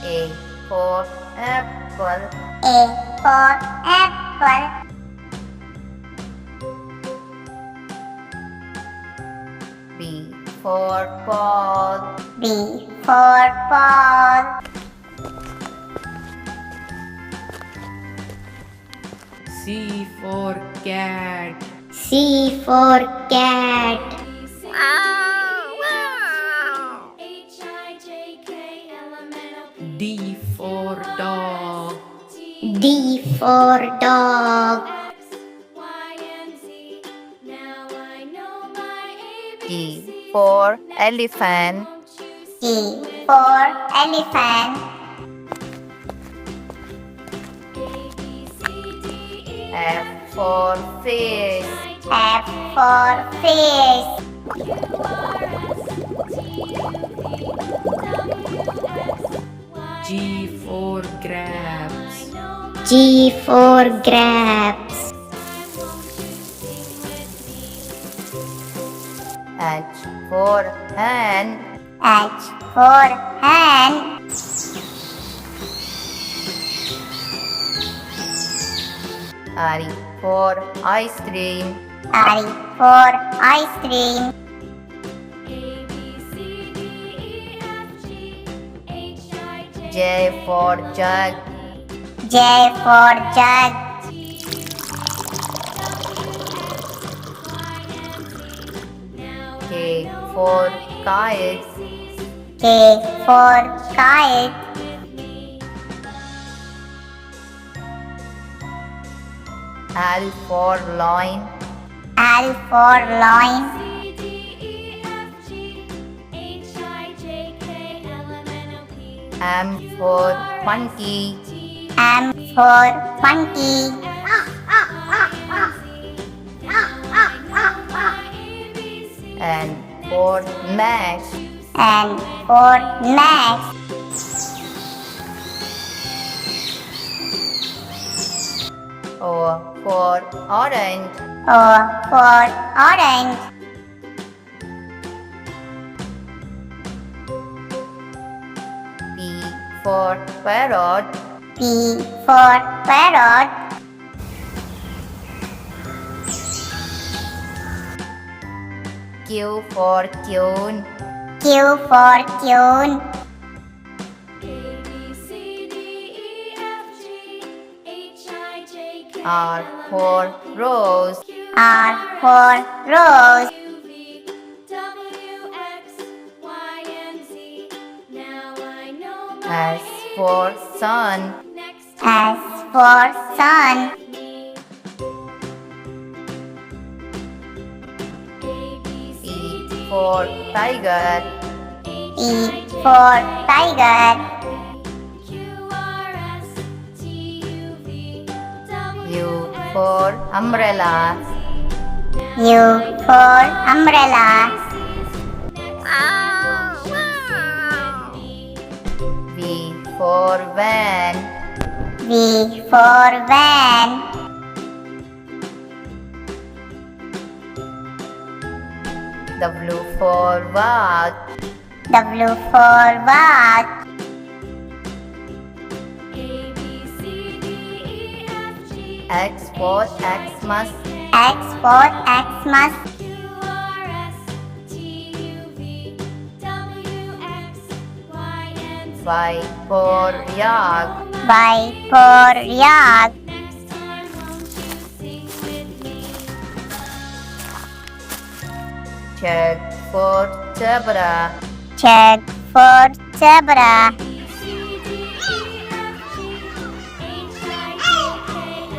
A for apple. A for apple. B for ball. B for ball. C for cat. C for cat. D for dog. D for dog. E for elephant. E for elephant. F for fish. F for fish. G for grapes. G for grapes. H for hen. H for hen. I for ice cream. I for ice cream. J for jug. J for jug. K for kite. K for kite. L for loin. L for loin. M for monkey. M for monkey. N for max. N for max. O for orange. O for orange. P for parrot. P for parrot. Q for queen. Q for queen. R for rose. R for rose. S for sun. S for sun. T for tiger. T for tiger. U for umbrella. U for umbrella. V for van. V for van. W for vase. W for vase. X for Xmas. X for Xmas. Y for yak. Y for yak. Z for zebra. Z for zebra.